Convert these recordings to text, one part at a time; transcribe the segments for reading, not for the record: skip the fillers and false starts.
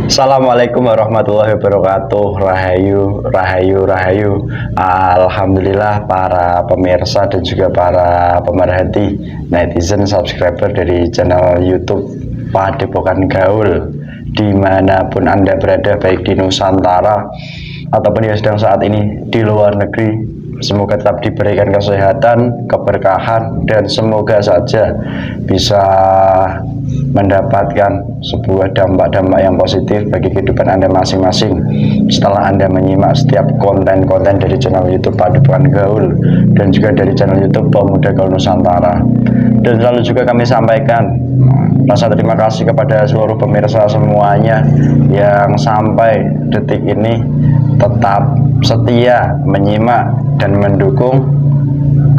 Assalamualaikum warahmatullahi wabarakatuh. Rahayu, rahayu, rahayu. Alhamdulillah para pemirsa dan juga para pemerhati netizen subscriber dari channel YouTube Padepokan Gaul dimanapun Anda berada, baik di Nusantara ataupun yang sedang saat ini di luar negeri. Semoga tetap diberikan kesehatan, keberkahan, dan semoga saja bisa mendapatkan sebuah dampak-dampak yang positif bagi kehidupan Anda masing-masing setelah Anda menyimak setiap konten-konten dari channel YouTube Padepokan Gaul dan juga dari channel YouTube Pemuda Gaul Nusantara. Dan selalu juga kami sampaikan rasa terima kasih kepada seluruh pemirsa semuanya yang sampai detik ini tetap setia menyimak dan mendukung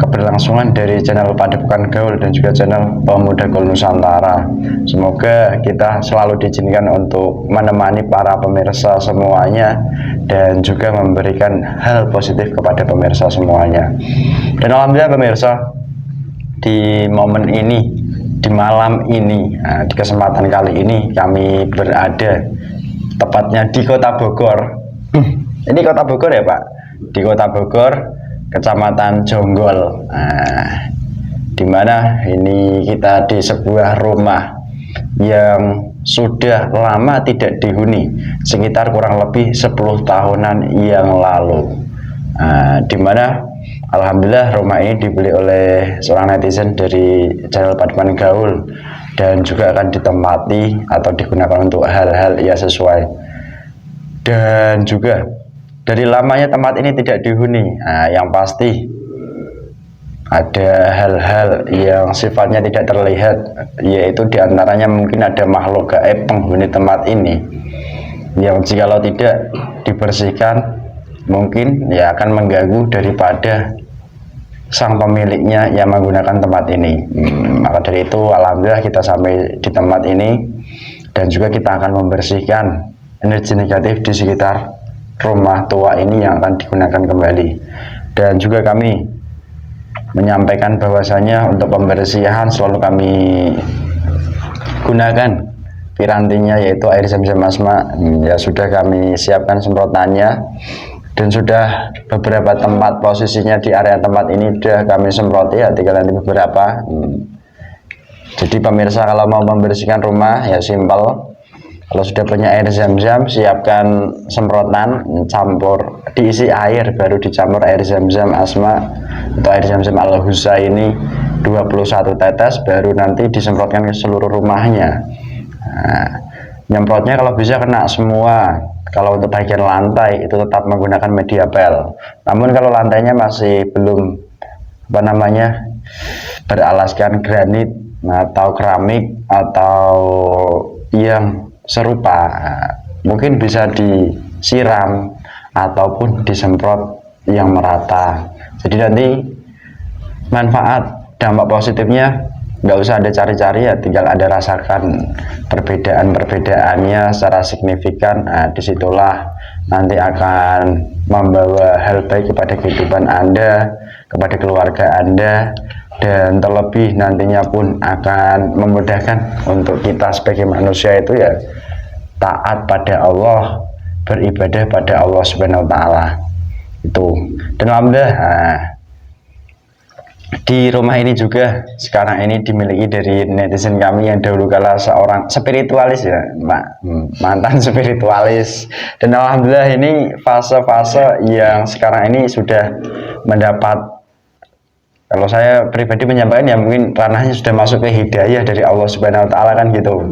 keberlangsungan dari channel Padepokan Gaul dan juga channel Pemuda Gaul Nusantara. Semoga kita selalu diizinkan untuk menemani para pemirsa semuanya dan juga memberikan hal positif kepada pemirsa semuanya. Dan alhamdulillah pemirsa, di momen ini, di malam ini, di kesempatan kali ini kami berada tepatnya di Kota Bogor. Ini Kota Bogor ya Pak? Di Kota Bogor, Kecamatan Jonggol, dimana ini kita di sebuah rumah yang sudah lama tidak dihuni, sekitar kurang lebih 10 tahunan yang lalu, dimana alhamdulillah rumah ini dibeli oleh seorang netizen dari channel Padepokan Gaul dan juga akan ditempati atau digunakan untuk hal-hal yang sesuai. Dan juga dari lamanya tempat ini tidak dihuni, yang pasti ada hal-hal yang sifatnya tidak terlihat, yaitu diantaranya mungkin ada makhluk gaib penghuni tempat ini yang jikalau tidak dibersihkan mungkin ya akan mengganggu daripada sang pemiliknya yang menggunakan tempat ini. Maka dari itu alhamdulillah kita sampai di tempat ini dan juga kita akan membersihkan energi negatif di sekitar rumah tua ini yang akan digunakan kembali. Dan juga kami menyampaikan bahwasanya untuk pembersihan selalu kami gunakan pirantinya, yaitu air zam-zam asma. Ya sudah kami siapkan semprotannya dan sudah beberapa tempat posisinya di area tempat ini sudah kami semproti, ya tinggal nanti beberapa. Jadi pemirsa kalau mau membersihkan rumah ya simpel. Kalau sudah punya air zam-zam, siapkan semprotan, campur, diisi air, baru dicampur air zam-zam asma atau air zam-zam al-husa ini 21 tetes, baru nanti disemprotkan ke seluruh rumahnya. Nyemprotnya kalau bisa kena semua. Kalau untuk bagian lantai itu tetap menggunakan media pel. Namun kalau lantainya masih belum beralaskan granit atau keramik atau yang serupa, mungkin bisa disiram ataupun disemprot yang merata. Jadi nanti manfaat dampak positifnya nggak usah ada cari-cari, ya tinggal ada rasakan perbedaan-perbedaannya secara signifikan. Disitulah nanti akan membawa hal baik kepada kehidupan Anda, kepada keluarga Anda, dan terlebih nantinya pun akan memudahkan untuk kita sebagai manusia itu ya taat pada Allah, beribadah pada Allah Subhanahu wa Ta'ala itu. Dan alhamdulillah di rumah ini juga sekarang ini dimiliki dari netizen kami yang dahulu kala seorang spiritualis ya Pak, mantan spiritualis. Dan alhamdulillah ini fase-fase yang sekarang ini sudah mendapat, kalau saya pribadi menyampaikan ya mungkin ranahnya sudah masuk ke hidayah dari Allah Subhanahu wa Ta'ala kan gitu.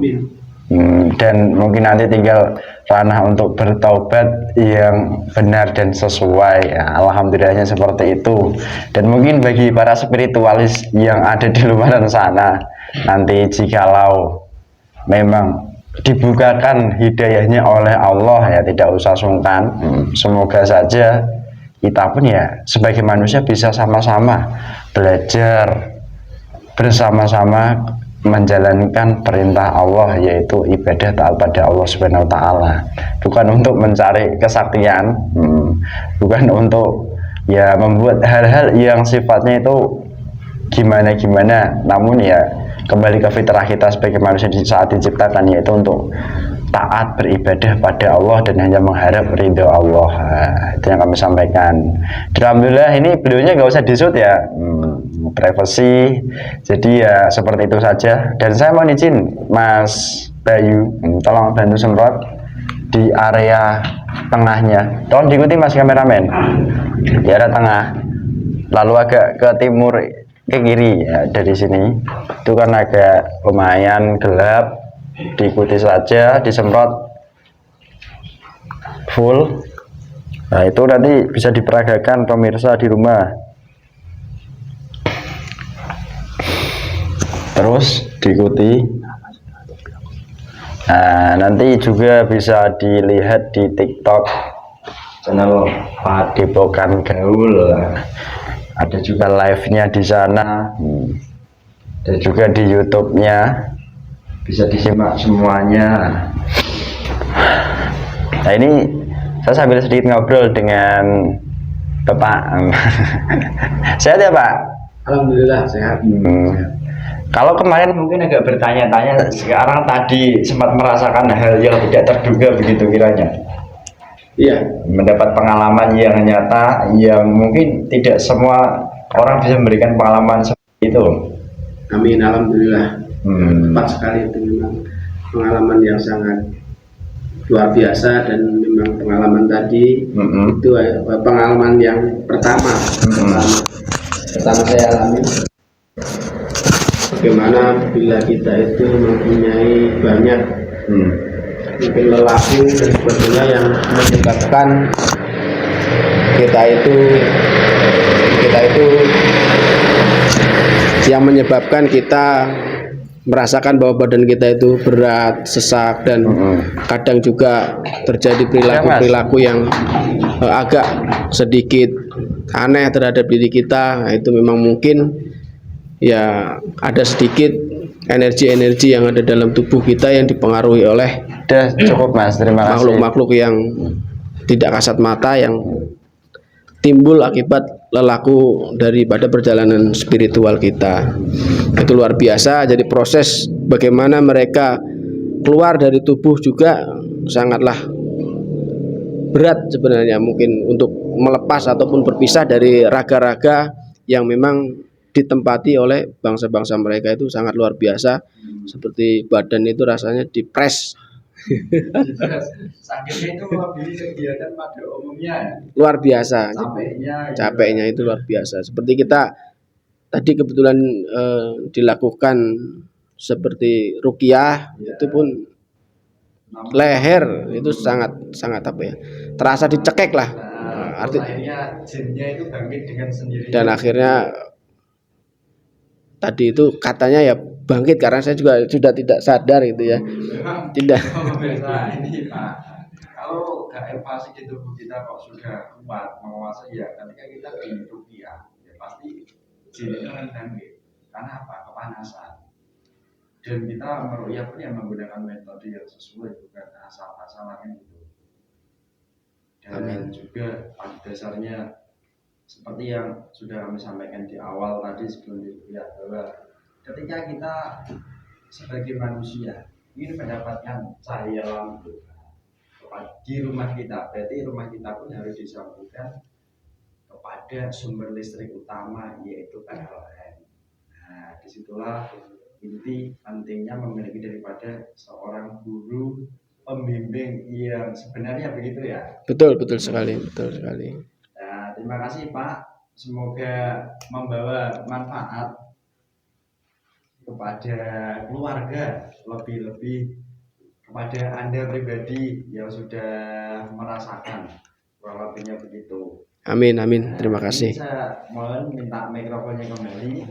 Dan mungkin nanti tinggal ranah untuk bertaubat yang benar dan sesuai, ya, alhamdulillahnya seperti itu. Dan mungkin bagi para spiritualis yang ada di luar sana, nanti jikalau memang dibukakan hidayahnya oleh Allah, ya tidak usah sungkan. Semoga saja kita pun ya sebagai manusia bisa sama-sama belajar bersama-sama menjalankan perintah Allah, yaitu ibadah taat pada Allah Subhanahu wa Ta'ala, bukan untuk mencari kesaktian, bukan untuk ya membuat hal-hal yang sifatnya itu gimana-gimana, namun ya kembali ke fitrah kita sebagai manusia di saat diciptakan, yaitu untuk taat beribadah pada Allah dan hanya mengharap ridho Allah. Itu yang kami sampaikan. Alhamdulillah ini beliaunya nggak usah disut ya, privasi. Jadi ya seperti itu saja. Dan saya mohon izin Mas Bayu, tolong bantu semprot di area tengahnya. Tolong diikuti Mas kameramen, di area tengah. Lalu agak ke timur ke kiri ya, dari sini. Itu kan agak lumayan gelap. Diikuti saja, disemprot full. Nah itu nanti bisa diperagakan pemirsa di rumah. Terus diikuti. Nah nanti juga bisa dilihat di TikTok channel Padepokan Gaul. Ada juga live-nya di sana. Dan juga di YouTube-nya. Bisa disimak semuanya. Nah ini saya sambil sedikit ngobrol dengan Bapak. Sehat ya Pak? Alhamdulillah sehat. Kalau kemarin mungkin agak bertanya-tanya, sekarang tadi sempat merasakan hal yang tidak terduga begitu kiranya. Iya. Mendapat pengalaman yang nyata, yang mungkin tidak semua orang bisa memberikan pengalaman seperti itu. Amin, alhamdulillah. Tepat sekali, itu memang pengalaman yang sangat luar biasa, dan memang pengalaman tadi itu pengalaman yang pertama saya alami. Bagaimana bila kita itu mempunyai banyak mungkin lelaku dan sebagainya yang menyebabkan kita itu yang menyebabkan kita merasakan bahwa badan kita itu berat, sesak, dan kadang juga terjadi perilaku-perilaku yang agak sedikit aneh terhadap diri kita. Nah, itu memang mungkin ya ada sedikit energi-energi yang ada dalam tubuh kita yang dipengaruhi oleh cukup Mas, terima kasih. Makhluk-makhluk yang tidak kasat mata yang timbul akibat lelaku daripada perjalanan spiritual kita. Itu luar biasa. Jadi proses bagaimana mereka keluar dari tubuh juga sangatlah berat sebenarnya, mungkin untuk melepas ataupun berpisah dari raga-raga yang memang ditempati oleh bangsa-bangsa mereka. Itu sangat luar biasa. Seperti badan itu rasanya dipres. Sakitnya itu lebih kegiatan pada umumnya. Luar biasa. Capeknya itu luar biasa. Seperti kita tadi kebetulan dilakukan seperti ruqyah, itu pun leher itu sangat apa ya, terasa dicekek lah. Artinya jinnya itu bangkit dengan sendirinya. Dan akhirnya tadi itu katanya ya bangkit, karena saya juga sudah tidak sadar gitu ya. Tidak. Ini Pak, kalau KFA di tubuh kita kok sudah kuat menguasai ya, ketika kita di ruqyah ya pasti jin itu akan bangkit. Karena apa? Kepanasan. Dan kita meruqyah pun yang menggunakan metode yang sesuai, bukan asal-asalan gitu. Dan juga pada dasarnya seperti yang sudah kami sampaikan di awal tadi sebelum diruqyah, bahwa ketika kita sebagai manusia ingin mendapatkan cahaya lampu di rumah kita, berarti rumah kita pun harus disambungkan kepada sumber listrik utama, yaitu PLN. Nah, disitulah inti pentingnya memiliki daripada seorang guru pembimbing yang sebenarnya begitu ya. Betul sekali. Nah, terima kasih Pak, semoga membawa manfaat kepada keluarga, lebih-lebih kepada Anda pribadi yang sudah merasakan kurang lebihnya begitu. Amin. Terima kasih. Saya mohon minta mikrofonnya kembali.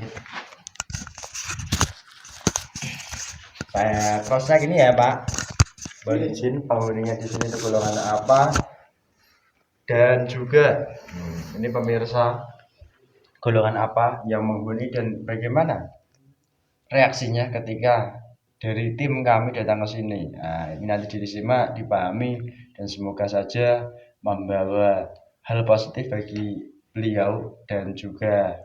Saya cross check ini ya Pak. Boleh izin penghuninya di sini itu golongan apa? Dan juga ini pemirsa golongan apa yang menghuni dan bagaimana reaksinya ketika dari tim kami datang ke sini. Nah, ini nanti disimak, dipahami, dan semoga saja membawa hal positif bagi beliau dan juga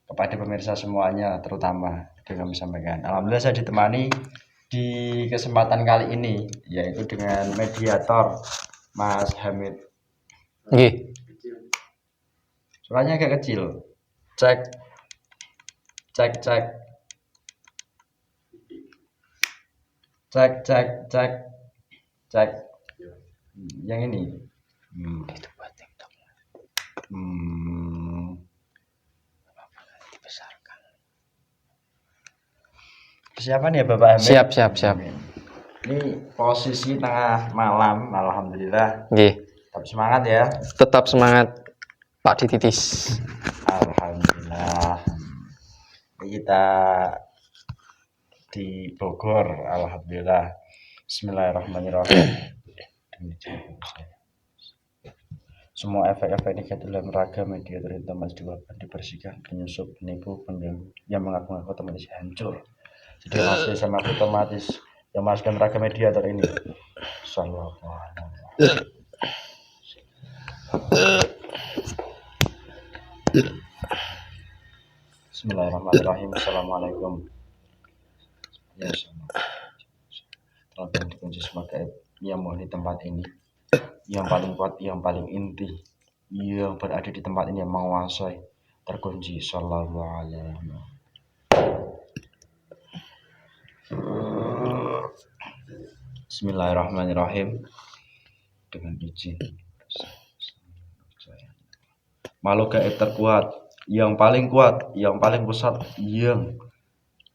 kepada pemirsa semuanya, terutama yang kami sampaikan. Alhamdulillah saya ditemani di kesempatan kali ini, yaitu dengan mediator Mas Hamid. Nggih. Suaranya agak kecil. Cek. Cek, cek. Cek, cek, cek. Cek. Yang ini. Persiapan ya Bapak Hamid? Siap, siap, siap. Ini posisi tengah malam, alhamdulillah. Nggih. Tetap semangat ya. Tetap semangat Pak Dititis. Alhamdulillah. Ini kita di Bogor, alhamdulillah. Bismillahirrahmanirrahim. Semua efek-efek negatif dalam raga media terutama dibersihkan, penyusup, penipu, pengganggu yang mengaku-ngaku otomatis hancur. Jadi masih sama otomatis yang masukkan raga mediator ini. Sallallahu alaihi. Bismillahirrahmanirrahim. Assalamualaikum. Ya Tolong dikunci semoga yang mau di tempat ini, yang paling kuat, yang paling inti, yang berada di tempat ini yang menguasai, terkunci. Sallallahu alaihi wasallam. Bismillahirrahmanirrahim. Dengan izin makhluk gaib terkuat, yang paling kuat, yang paling besar, yang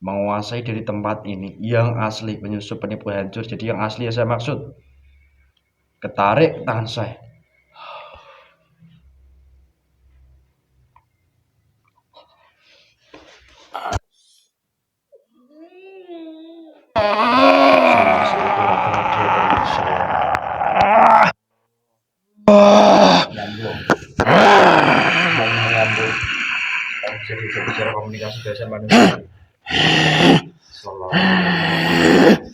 menguasai dari tempat ini, yang asli, penyusup, penipu, hancur. Jadi yang asli yang saya maksud, ketarik tangan saya. Jadi bicara komunikasi biasa manusia.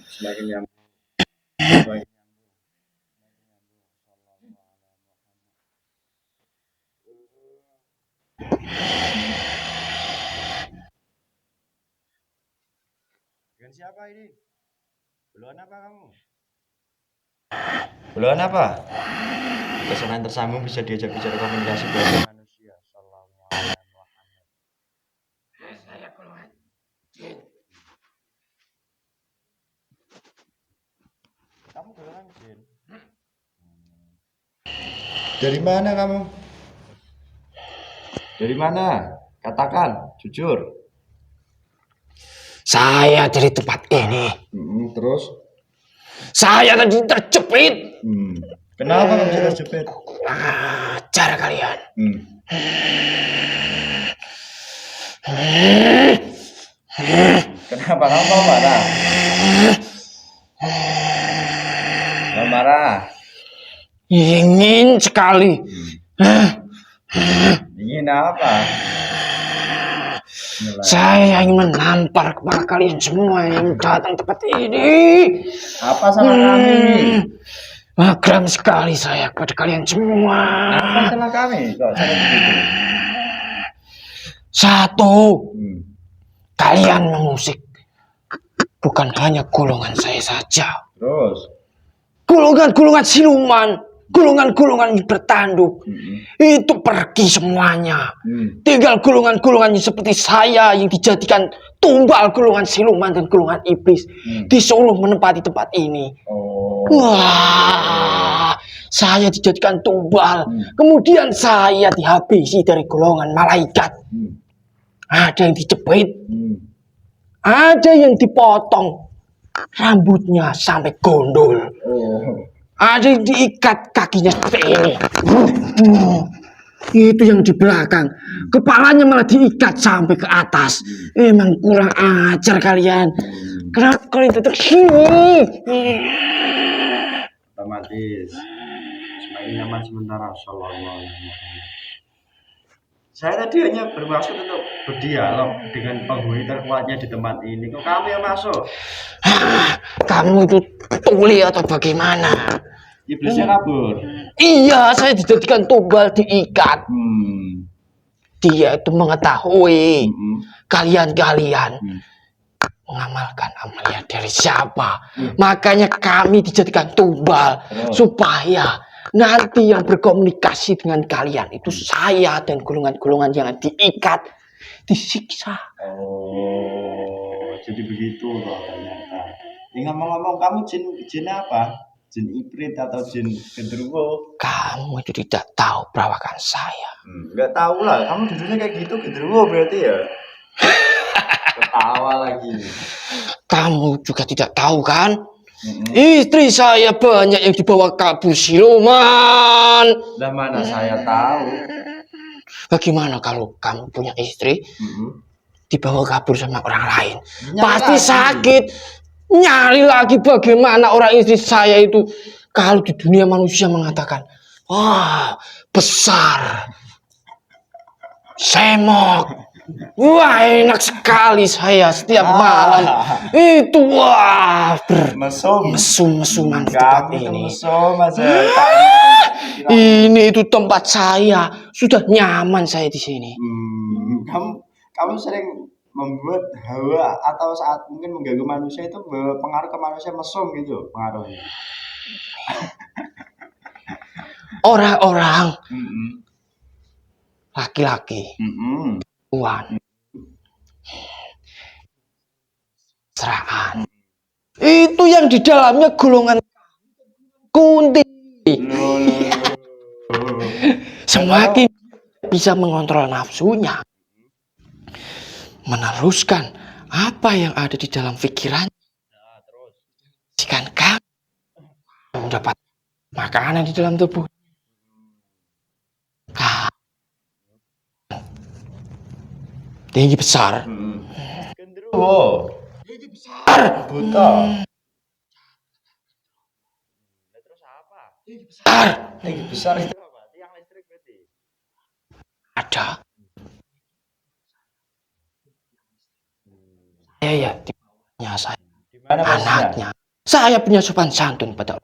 Semakin nyambung. Dengan siapa ini? Belum apa kamu? Belum apa? Pesanan tersambung bisa diajak bicara komunikasi biasa manusia. Kamu golongan jin. Dari mana kamu? Dari mana? Katakan, jujur. Saya dari tempat ini. Terus? Saya tadi terjepit. Kenapa kamu bisa terjepit? Cara kalian. Kenapa kamu marah? Kamu marah? Ingin sekali. Ingin apa? Saya ingin menampar kepala kalian semua yang datang tempat ini. Apa salah kami? Geram sekali saya kepada kalian semua. Apa salah kami? Kok saya begitu? Satu, kalian mengusik bukan hanya golongan saya saja. Terus? Golongan-golongan siluman, golongan-golongan bertanduk, itu pergi semuanya. Tinggal golongan-golongan seperti saya yang dijadikan tumbal golongan siluman dan golongan iblis, disuruh menempati tempat ini. Wah, saya dijadikan tumbal, kemudian saya dihabisi dari golongan malaikat. Ada yang dijepit, ada yang dipotong rambutnya sampai gondol. Ada yang diikat kakinya seperti ini. Itu yang di belakang. Kepalanya malah diikat sampai ke atas. Emang kurang ajar kalian. Kenapa kalian tetap sini? Otomatis semakin nyaman sementara. Sallallahu alaihi wasallam. Saya tadi hanya bermaksud untuk berdialog dengan penghuni terkuatnya di tempat ini. Kok kamu yang masuk? Kamu itu tuli atau bagaimana? Iblisnya kabur. Iya, saya dijadikan tumbal, diikat. Dia itu mengetahui kalian mengamalkan amalia dari siapa. Makanya kami dijadikan tumbal supaya nanti yang berkomunikasi dengan kalian itu saya dan golongan-golongan yang diikat, disiksa. Oh, jadi begitu loh ternyata. Ini ngomong-ngomong, kamu jin apa? Jin Iprit atau jin genderuwo? Kamu itu tidak tahu perawakan saya. Nggak tahu lah, kamu duduknya kayak gitu genderuwo berarti ya. Ketawa lagi. Kamu juga tidak tahu kan? Istri saya banyak yang dibawa kabur siluman. Lah mana saya tahu. Bagaimana kalau kamu punya istri dibawa kabur sama orang lain? Nyari Pasti lagi. sakit. Nyari lagi bagaimana orang istri saya itu kalau di dunia manusia mengatakan, wah besar, semok, wah enak sekali saya setiap malam itu wah mesum-mesuman di tempat ini. Ini itu tempat saya, sudah nyaman saya di sini. Kamu sering membuat hawa atau saat mungkin mengganggu manusia itu berpengaruh ke manusia mesum gitu pengaruhnya. Orang-orang laki-laki, perempuan, seraan, itu yang di dalamnya golongan kunti. Semakin bisa mengontrol nafsunya, meneruskan apa yang ada di dalam pikiran. Jika kamu dapat makanan di dalam tubuh, tinggi besar, Genderuwo, besar, buta. Terus apa? besar, Tinggi besar itu apa? Tiang listrik berarti. ada. Ya, di bawahnya saya. Di mana posisinya? Anaknya. Saya punya sopan santun pada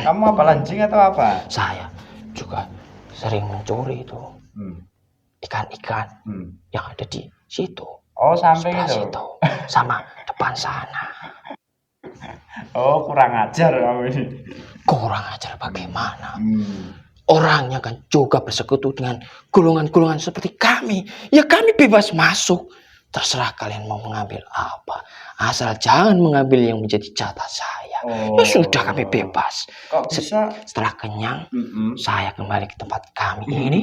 Kamu apa lancing atau apa? saya juga sering mencuri itu ikan-ikan yang ada di situ. Oh, samping Sebelah itu. situ sama depan sana. Oh, kurang ajar kamu ini. Kurang ajar bagaimana? Orangnya kan juga bersekutu dengan golongan-golongan seperti kami. Ya kami bebas masuk. Terserah kalian mau mengambil apa. Asal jangan mengambil yang menjadi jatah saya. Ya sudah kami bebas. Kok bisa? Setelah kenyang, saya kembali ke tempat kami ini.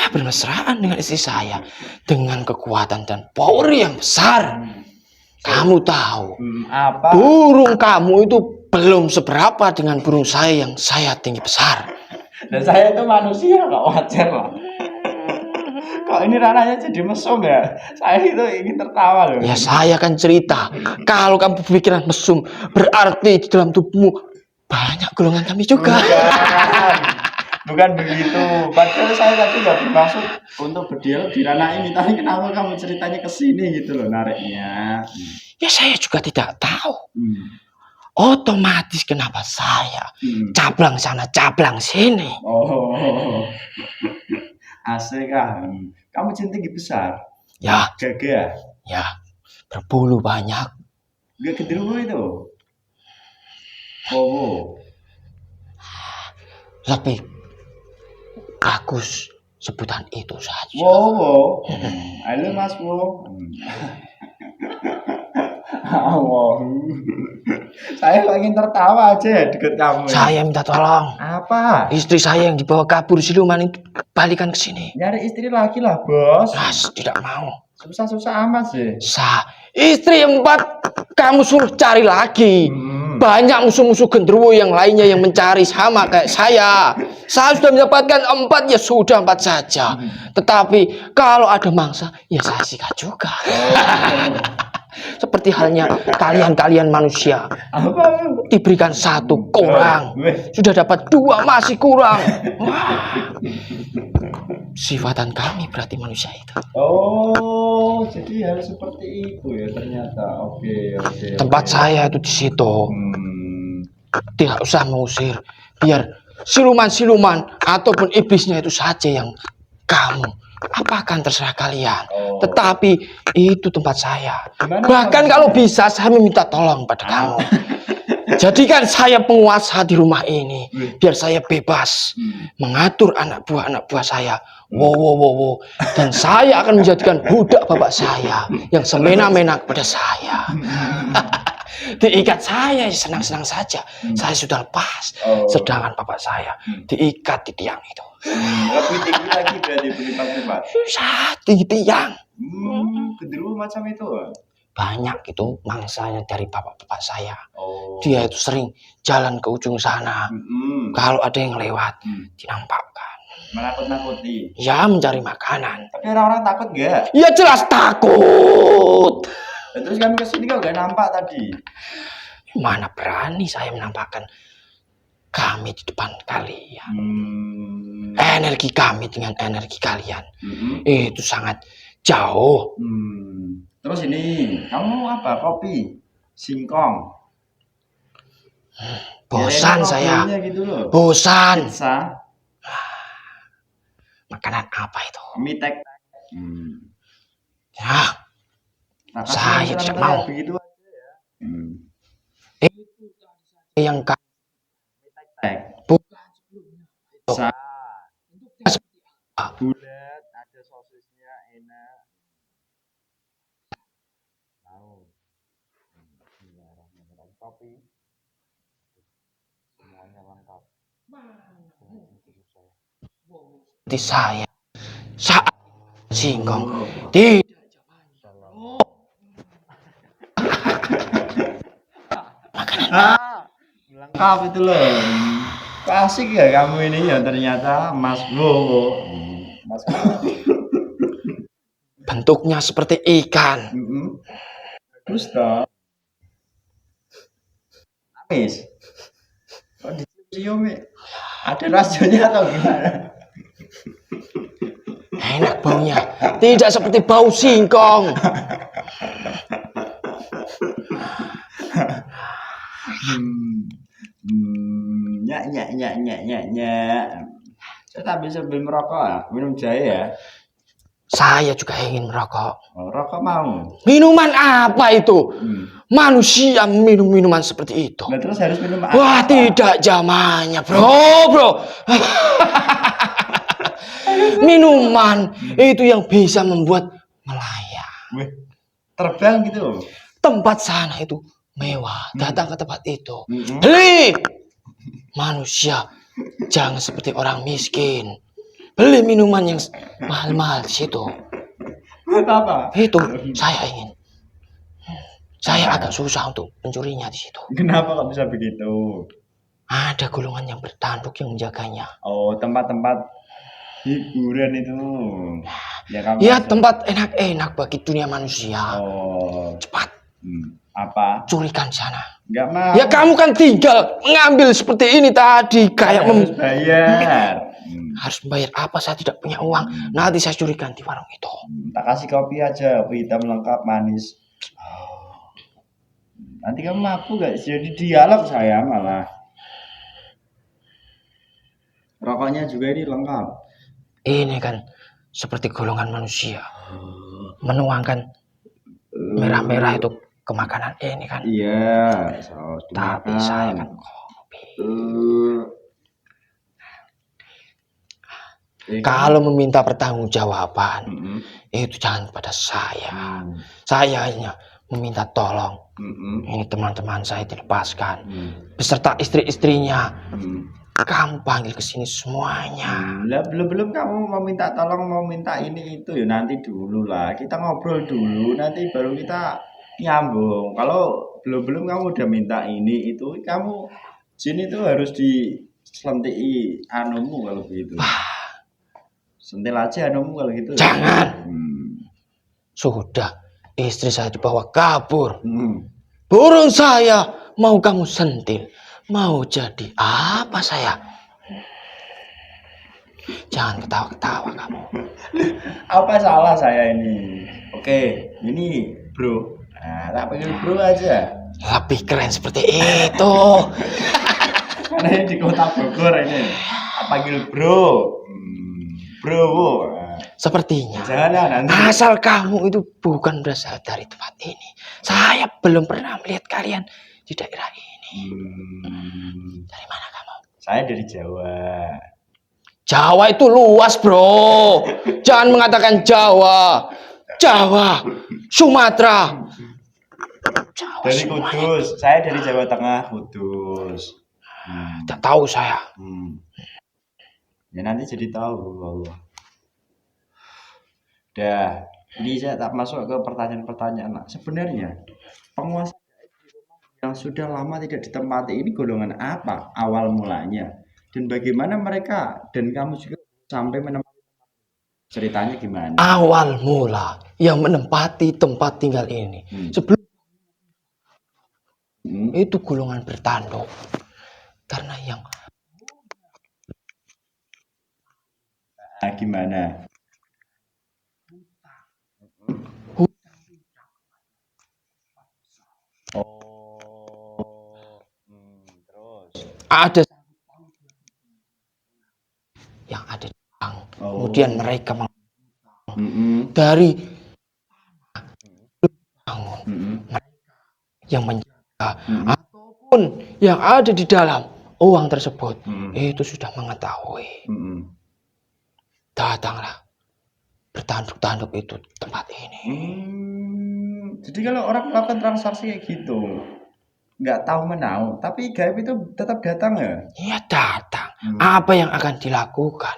Bermesraan dengan istri saya. Dengan kekuatan dan power yang besar. Kamu tahu, Apa? burung kamu itu belum seberapa dengan burung saya yang saya tinggi besar. Dan saya itu manusia, kok wajar lah. Kok ini ranahnya jadi mesum ya? Saya itu ingin tertawa loh. Ya saya kan cerita, kalau kamu berpikiran mesum, berarti di dalam tubuhmu banyak golongan kami juga. Bukan begitu. Padahal saya tadi nggak bermaksud untuk berdialog di ranah ini. Tapi kenapa kamu ceritanya ke sini gitu loh, nariknya? Ya saya juga tidak tahu. Otomatis kenapa saya cablang sana, cablang sini. Oh, asik kan? Kamu jin tinggi besar? Ya, Gagah? ya, berbulu banyak. Gak genderuwo itu? Oh, Lebih bagus sebutan itu saja. wow. Halo Mas Wo. Wow. Saya lagi tertawa aja ya deket kamu. Saya minta tolong. Apa? Istri saya yang dibawa kabur siluman itu balikan ke sini. Nyari istri lagi lah, Bos. Tidak mau. Susah-susah amat sih. Istri 4 kamu suruh cari lagi. Banyak musuh-musuh genderuwo yang lainnya yang mencari sama kayak saya. Saya sudah mendapatkan 4, ya sudah 4 saja. Tetapi kalau ada mangsa, ya saya sikat juga. Seperti halnya kalian manusia. Apa? Diberikan 1 kurang. Sudah dapat 2 masih kurang. Sifatan kami berarti manusia itu. Oh, jadi harus seperti itu ya ternyata. Oke. Tempat saya itu di situ. Tidak usah mengusir. Biar siluman-siluman ataupun iblisnya itu saja yang kamu apakan terserah kalian. Oh. Tetapi itu tempat saya. Gimana Bahkan kalau kalau bisa saya meminta tolong pada kamu. Jadikan saya penguasa di rumah ini, biar saya bebas mengatur anak buah saya. Wow. Dan saya akan menjadikan budak bapak saya yang semena-mena kepada saya. Diikat saya senang-senang saja. Saya sudah lepas. Oh. Sedangkan bapak saya diikat di tiang itu. Lebih tinggi lagi berarti berlipat-lipat. Di tiang. Genderuwo macam itu. Banyak itu mangsanya dari bapak-bapak saya. Oh. Dia itu sering jalan ke ujung sana. Kalau ada yang lewat, dinampakkan. Menakut-nakuti. Ya mencari makanan. Tapi orang-orang takut gak? Ya jelas takut. Dan terus kami kesini kok gak nampak tadi. Mana berani saya menampakkan kami di depan kalian. Energi kami dengan energi kalian itu sangat jauh. Terus ini, kamu mau apa? Kopi? Singkong? Bosan Ya, saya. mobilnya gitu loh. Bosan. Pizza? Makanan apa itu? Mie tek. Ya, Nah, saya kasih tidak rata-rata mau. begitu aja ya. Yang Tek. bukan Pizza. Ah. Bulat, ada sosisnya enak. Mau. Kopi. Semuanya lengkap. di saya saat singkong di Lengkap itu loh. Klasik ya kamu ini ya ternyata Mas Bowo. Mas Bowo. bentuknya seperti ikan. Terus toh. Nangis. Kok dicium ya? Ada rasanya atau gimana? Enak baunya, tidak seperti bau singkong. Nyak. Saya tak bisa beli merokok ya, minum jahe ya. Saya juga ingin merokok. Oh, rokok mau. Minuman apa itu? Manusia minum minuman seperti itu. Nah, terus harus minum apa? Wah, tidak zamannya, bro. Minuman itu yang bisa membuat melayang. Wih, terbang gitu. Tempat sana itu mewah. Datang ke tempat itu. Beli. Manusia jangan seperti orang miskin. Beli minuman yang mahal-mahal di situ. Apa? Itu saya ingin. Saya agak susah untuk mencurinya di situ. Kenapa kok bisa begitu? Ada golongan yang bertanduk yang menjaganya. Oh, tempat-tempat hiburan itu. Ya, kamu Ya, masuk. tempat enak-enak bagi dunia manusia. Oh, Cepat apa? curikan di sana. Enggak mau. Ya kamu kan tinggal mengambil seperti ini tadi kayak harus bayar. harus membayar apa? Saya tidak punya uang. Nanti saya curikan di warung itu. Tak kasih kopi aja, kopi hitam lengkap manis. Nanti kamu mabuk gak? Jadi dialog saya malah. Rokoknya juga ini lengkap. Ini kan seperti golongan manusia. Menuangkan merah-merah itu ke makanan ini kan. Iya, saus Tapi dimakan. saya kan kopi. Kalau meminta pertanggungjawaban, itu jangan pada saya. Saya hanya meminta tolong. Ini teman-teman saya dilepaskan. Beserta istri-istrinya. Kamu panggil ke sini semuanya. Lah belum kamu mau minta tolong, mau minta ini itu ya nanti dulu lah. Kita ngobrol dulu, nanti baru kita nyambung. Kalau belum kamu udah minta ini itu, kamu sini tuh harus diselentiki anumu kalau begitu. Sentil aja anumu kalau gitu. Jangan. Sudah, istri saya dibawa kabur. Hmm. Burung saya mau kamu sentil. Mau jadi apa saya? Jangan ketawa-ketawa kamu. Apa salah saya ini? Oke, ini bro. Nah, tak panggil bro aja. Lebih keren seperti itu. Karena ini di kota Bogor ini. Tak panggil bro. Bro. Nah, Sepertinya Jangan nanti. asal kamu itu bukan berasal dari tempat ini. Saya belum pernah melihat kalian di daerah ini. Dari mana kamu? Saya dari Jawa. Jawa itu luas, bro. Jangan mengatakan Jawa. Jawa, Sumatera. Jawa Dari semuanya. Kudus. Saya dari Jawa Tengah, Kudus. Tak tahu saya. Ya nanti jadi tahu Allah. Dah, ini saya tak masuk ke pertanyaan-pertanyaan. Sebenarnya penguasa yang sudah lama tidak ditempati ini golongan apa awal mulanya? Dan bagaimana mereka dan kamu juga sampai menempati ceritanya gimana? Awal mula yang menempati tempat tinggal ini. Sebelum itu golongan bertanduk. Karena yang Gimana? Terus ada yang ada di bank. Kemudian mereka dari bangun yang menjaga ataupun yang ada di dalam uang tersebut itu sudah mengetahui. Datanglah bertanduk-tanduk itu tempat ini. Jadi kalau orang melakukan transaksi kayak gitu, nggak tahu menau, tapi gaib itu tetap datang ya? Ia datang. Apa yang akan dilakukan?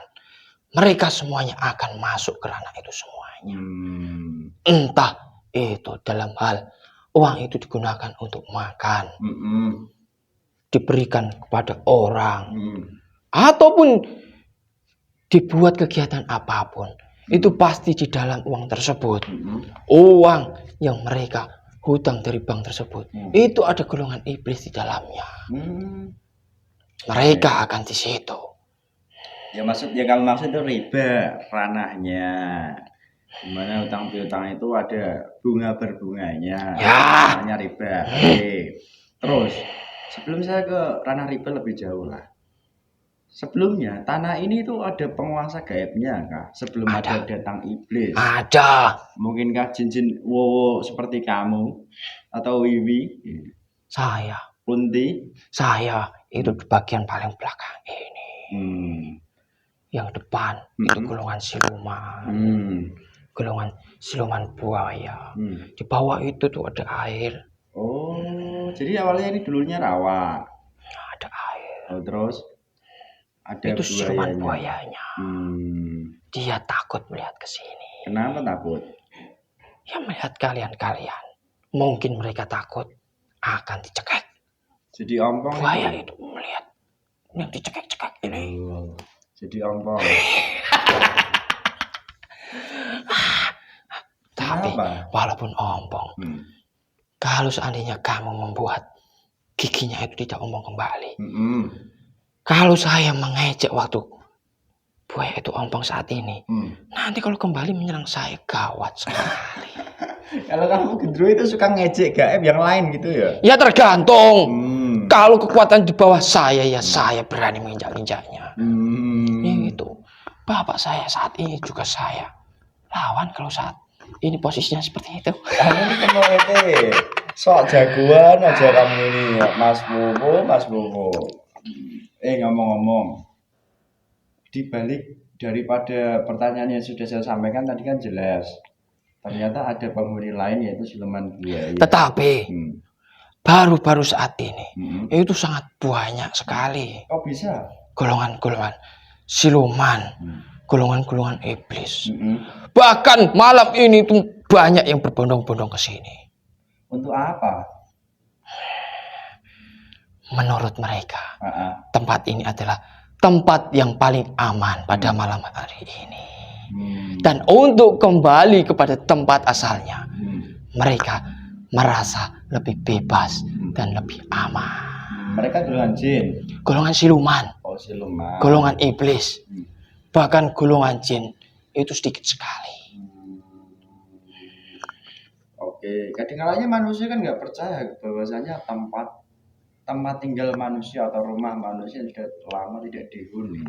Mereka semuanya akan masuk ke ranah itu semuanya. Entah itu dalam hal uang itu digunakan untuk makan, diberikan kepada orang, ataupun dibuat kegiatan apapun. Itu pasti di dalam uang tersebut. Uang yang mereka hutang dari bank tersebut, itu ada golongan iblis di dalamnya. Mereka akan di situ. Ya maksudnya kalau maksud itu riba ranahnya. Dimana utang piutang itu ada bunga berbunganya. Ya. Namanya riba. Oke. Terus sebelum saya ke ranah riba lebih jauh lah. Sebelumnya tanah ini tuh ada penguasa gaibnya kah? Sebelum ada datang iblis. Ada. Mungkinkah jin-jin wowo seperti kamu atau Wiwi? Saya. Kunti? Saya itu di bagian paling belakang ini. Yang depan itu golongan siluman. Golongan siluman buaya. Di bawah itu tuh ada air. Oh, jadi awalnya ini dulunya rawa. Ada air. Oh, terus ada itu buayanya. siluman buayanya. Dia takut melihat ke sini. Kenapa takut? Ya melihat kalian-kalian. Mungkin mereka takut akan dicekek. Jadi ompong. Buaya itu melihat yang dicekek-cekek ini. Jadi ompong. Tapi walaupun ompong, kalau seandainya kamu membuat giginya itu tidak ompong kembali, kalau saya mengejek waktu buaya itu ompong saat ini, nanti kalau kembali menyerang saya gawat sekali. Kalau kamu gendro itu suka ngejek gaib yang lain gitu ya? Ya tergantung. Kalau kekuatan di bawah saya, ya saya berani menginjak-injaknya. Itu bapak saya saat ini juga saya lawan kalau saat ini posisinya seperti itu. Kamu ini itu sok jagoan aja kamu ini, Mas Bobo. Ngomong-ngomong, dibalik daripada pertanyaan yang sudah saya sampaikan tadi kan jelas, ternyata ada penghuni lain yaitu siluman buaya. Tetapi baru-baru saat ini itu sangat banyak sekali. Oh bisa? Golongan-golongan siluman, golongan-golongan iblis. Bahkan malam ini tuh banyak yang berbondong-bondong ke sini. Untuk apa? Menurut mereka, tempat ini adalah tempat yang paling aman pada malam hari ini. Dan untuk kembali kepada tempat asalnya, mereka merasa lebih bebas dan lebih aman. Mereka golongan jin? Golongan siluman. Oh, siluman. Golongan iblis. Bahkan golongan jin itu sedikit sekali. Oke, kadang-kadang manusia kan nggak percaya bahwasanya tempat tinggal manusia atau rumah manusia yang sudah lama tidak dihuni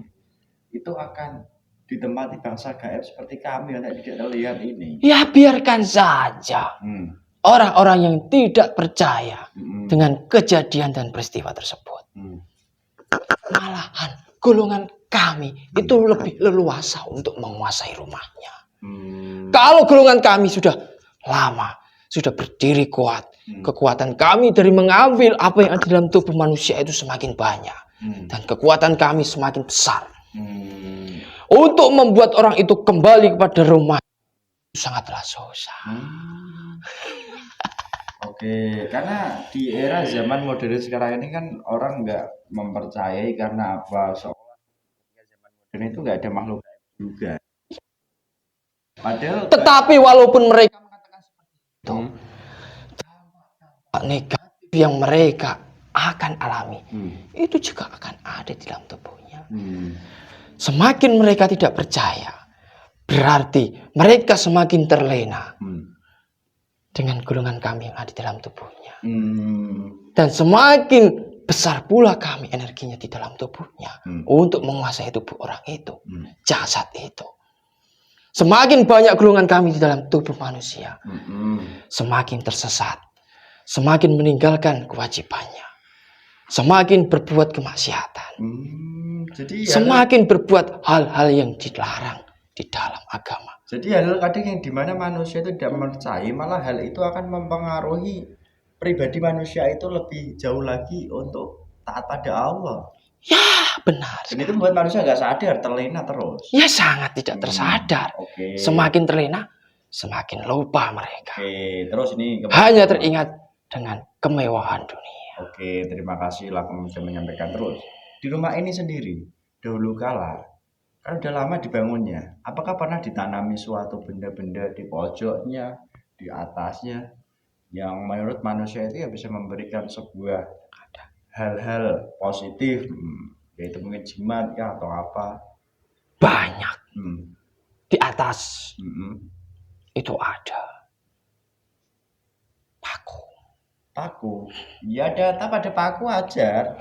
itu akan ditempati bangsa gaib seperti kami yang tidak terlihat ini? Ya biarkan saja Hmm. orang-orang yang tidak percaya Hmm. dengan kejadian dan peristiwa tersebut. Hmm. Malahan golongan kami itu lebih leluasa untuk menguasai rumahnya. Hmm. Kalau golongan kami sudah lama, sudah berdiri kuat, kekuatan kami dari mengambil apa yang ada dalam tubuh manusia itu semakin banyak. Dan kekuatan kami semakin besar. Hmm. Untuk membuat orang itu kembali kepada rumah itu sangatlah susah. Oke, karena di era zaman modern sekarang ini kan orang nggak mempercayai karena apa? Soalnya zaman modern itu nggak ada makhluk gaib juga. Padahal Tetapi walaupun mereka mengatakan seperti itu, dampak negatif yang mereka akan alami itu juga akan ada di dalam tubuhnya. Semakin mereka tidak percaya, berarti mereka semakin terlena dengan golongan kami yang ada di dalam tubuhnya. Dan semakin besar pula kami energinya di dalam tubuhnya untuk menguasai tubuh orang itu, jasad itu. Semakin banyak golongan kami di dalam tubuh manusia, semakin tersesat, semakin meninggalkan kewajibannya, semakin berbuat kemaksiatan, jadi semakin berbuat hal-hal yang dilarang di dalam agama. Jadi hal kadang yang dimana manusia itu tidak percaya, malah hal itu akan mempengaruhi pribadi manusia itu lebih jauh lagi untuk taat pada Allah. Ya benar. Dan itu membuat manusia nggak sadar, terlena terus. Ya sangat tidak tersadar. Oke. Semakin terlena, semakin lupa mereka. Oke, terus ini Hanya teringat dengan kemewahan dunia. Oke, terima kasih lah kamu sudah menyampaikan terus. Di rumah ini sendiri, dahulu kala, kan udah lama dibangunnya. Apakah pernah ditanami suatu benda-benda di pojoknya, di atasnya, yang menurut manusia itu ya bisa memberikan sebuah hal-hal positif, yaitu mungkin jimat ya atau apa? Banyak Hmm. di atas Mm-mm. itu ada paku. Paku, ya ada pada paku aja.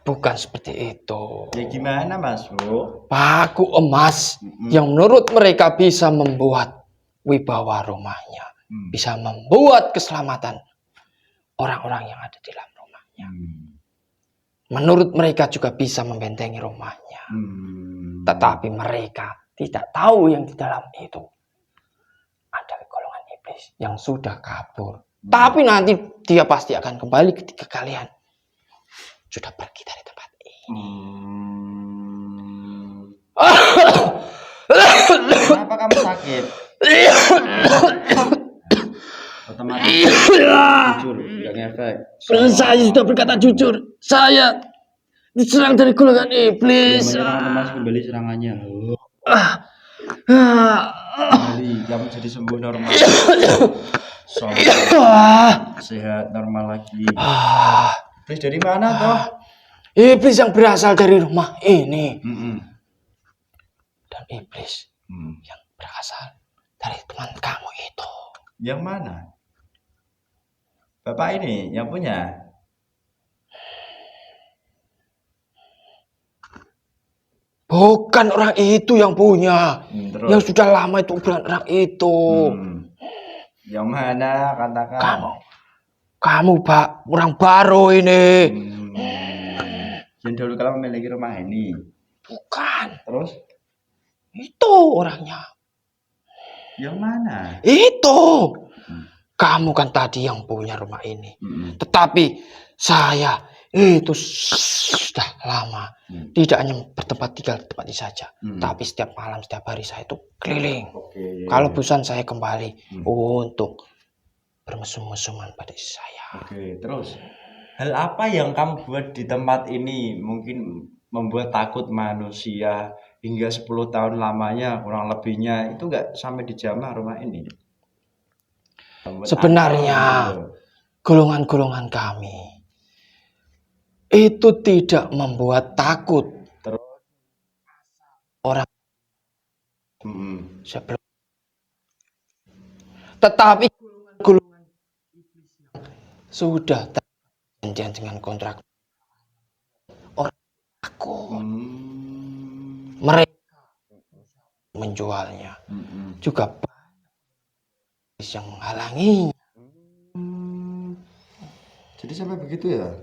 Bukan seperti itu. Ya gimana Mas Bro? Paku emas yang menurut mereka bisa membuat wibawa rumahnya. Bisa membuat keselamatan orang-orang yang ada di dalam rumahnya. Menurut mereka juga bisa membentengi rumahnya. Tetapi mereka tidak tahu yang di dalam itu ada golongan iblis yang sudah kabur. Tapi nanti dia pasti akan kembali ketika kalian sudah pergi dari tempat ini. Kenapa kamu sakit? Otomatis jujur, nggak ngefek. Saya sudah berkata jujur. Saya diserang dari golongan iblis. Mas kembali serangannya. Kembali, kamu jadi sembuh normal. Sehat normal lagi. Iblis dari mana toh? Iblis yang berasal dari rumah ini. Dan iblis yang berasal dari teman kamu itu. Yang mana? Bapak ini yang punya. Bukan orang itu yang punya. Terus. Yang sudah lama itu bukan orang itu. Yang mana katakan? Kamu Pak, orang baru ini. Yang dulu kalau memiliki rumah ini. Bukan. Terus? Itu orangnya. Yang mana? Itu. Kamu kan tadi yang punya rumah ini. Tetapi saya itu sudah lama. Tidak hanya bertempat tinggal di tempat ini saja. Tapi setiap malam, setiap hari saya itu keliling. Kalau bosan saya kembali untuk bermesum-mesuman pada istri saya. Oke, terus hal apa yang kamu buat di tempat ini mungkin membuat takut manusia hingga 10 tahun lamanya kurang lebihnya itu nggak sampai dijamah rumah ini? Sebenarnya golongan-golongan kami itu tidak membuat takut Terus? orang sebelum. Tetapi golongan iblis yang sudah terjanjian dengan kontrak orang aku, mereka menjualnya. Mm-mm. Juga banyak yang menghalanginya. Jadi sampai begitu ya.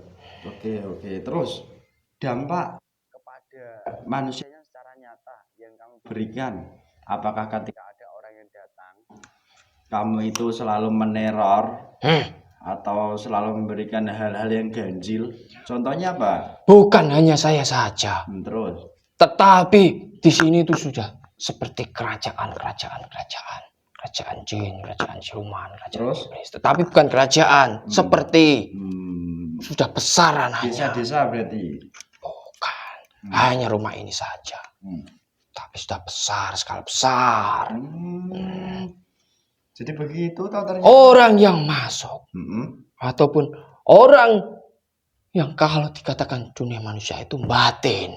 Oke. Terus dampak kepada manusianya secara nyata yang kamu berikan, apakah ketika ada orang yang datang kamu itu selalu meneror atau selalu memberikan hal-hal yang ganjil? Contohnya apa? Bukan hanya saya saja, Terus tetapi di sini itu sudah seperti kerajaan jin, kerajaan siluman, kerajaan Terus? iblis. Tetapi bukan kerajaan, seperti sudah besar hanya. desa-desa berarti. Bukan, hanya rumah ini saja. Tapi sudah besar, skala besar. Jadi begitu tau ternyata. Orang yang masuk ataupun orang yang kalau dikatakan dunia manusia itu batin,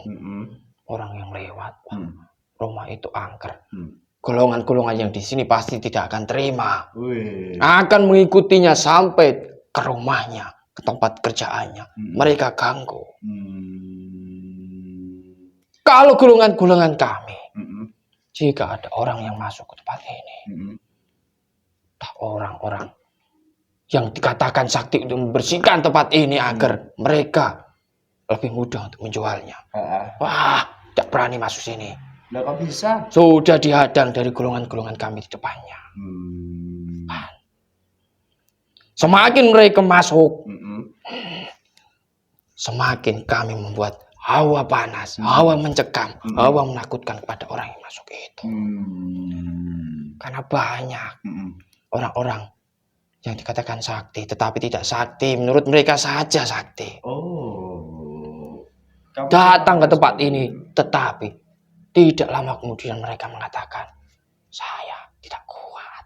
orang yang lewat, rumah itu angker. Golongan-golongan yang di sini pasti tidak akan terima. Akan mengikutinya sampai ke rumahnya, ke tempat kerjaannya. Mereka ganggu. Kalau golongan-golongan kami, jika ada orang yang masuk ke tempat ini, orang-orang yang dikatakan sakti untuk membersihkan tempat ini agar mereka lebih mudah untuk menjualnya. Wah, tidak berani masuk sini. Lah kok bisa? Sudah dihadang dari golongan-golongan kami di depannya. Semakin mereka masuk, semakin kami membuat hawa panas, hawa mencekam, hawa menakutkan kepada orang yang masuk itu. Karena banyak orang-orang yang dikatakan sakti, tetapi tidak sakti. Menurut mereka saja sakti. Datang ke tempat ini, tetapi tidak lama kemudian mereka mengatakan, saya tidak kuat.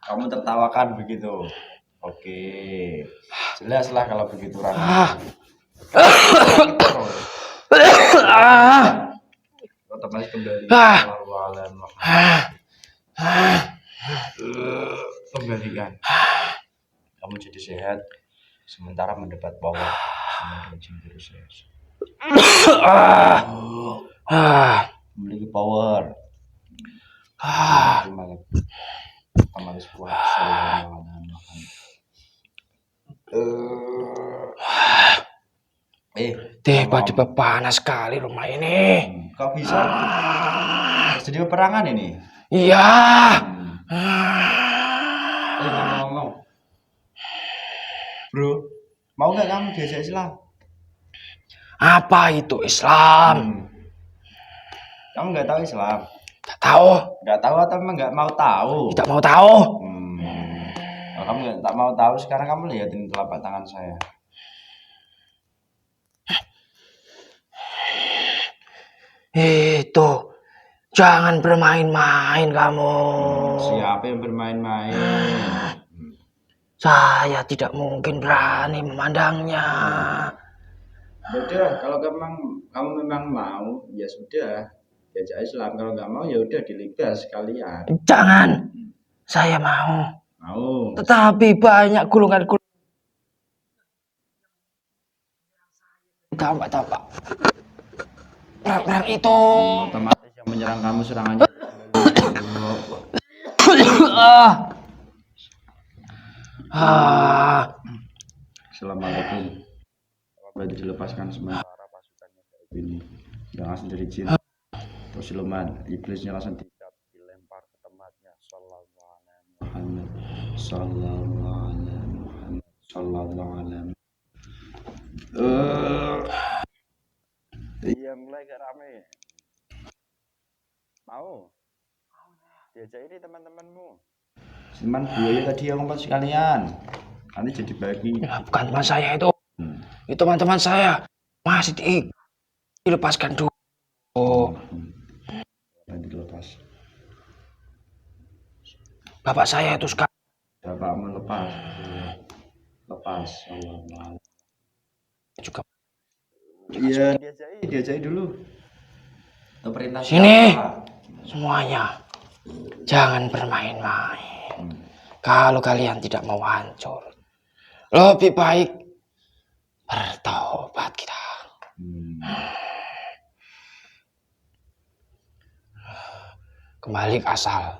Kamu tertawakan begitu. Oke. Jelaslah kalau begitu otomatis kembali. Kembalikan. Kamu jadi sehat sementara mendapat power sama jin virus. Memiliki power. Otomatis puasa. Tiba-tiba panas sekali rumah ini. Kok bisa? Terjadi peperangan ini? Iya. Ngomong. Bro, mau nggak kamu diajak Islam? Apa itu Islam? Kamu nggak tahu Islam? Tidak tahu. Nggak tahu atau memang nggak mau tahu? Tidak mau tahu. Kalau kamu nggak mau tahu, sekarang kamu lihatin telapak tangan saya. Itu, jangan bermain-main kamu. Siapa yang bermain-main? Saya tidak mungkin berani memandangnya. Udah, kalau kamu memang mau, ya sudah, diajak Islam. Kalau nggak mau, ya udah dilibas sekalian. Jangan, saya mau. Mau. Tetapi banyak golongan-golongan. Tahu Pak? Perang itu. Otomatis yang menyerang kamu serangannya. Assalamualaikum. Berarti dilepaskan sementara pasukannya kayak gini. Yang asli dari jin. Terus siluman, iblisnya langsung dilempar ke tempatnya. Sallallahu. Iya, mulai gak rame. Mau? Diajak ini teman-temanmu. Teman buaya tadi yang ngumpet sekalian. Nanti jadi bagi. Bukan teman saya itu. Itu teman-teman saya. Masih dilepaskan dulu. Nanti dilepas. Bapak saya itu sekarang. Bapakmu lepas. Lepas. Allah. Juga. Iya, diajai dulu. Perintah sini siapa? semuanya, jangan bermain-main. Kalau kalian tidak mau hancur, lebih baik bertobat kita. kembali ke asal.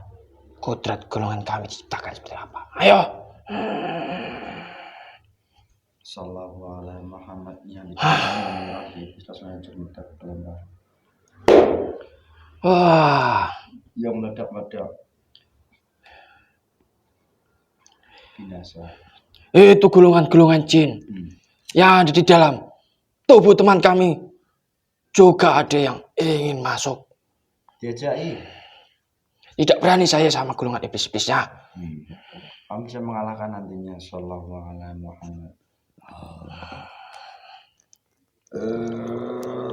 Kodrat golongan kami diciptakan seperti apa? Ayo. Sallallahu alaihi Muhammad yang dikatakan Rasulullah cerita kelembar Wah, yang meledak-meledak binasa. itu golongan-golongan jin yang ada di dalam tubuh teman kami. Juga ada yang ingin masuk. Diajai. Tidak berani saya sama golongan iblis-iblisnya. Kamu bisa mengalahkan nantinya. Sallallahu alaihi Muhammad.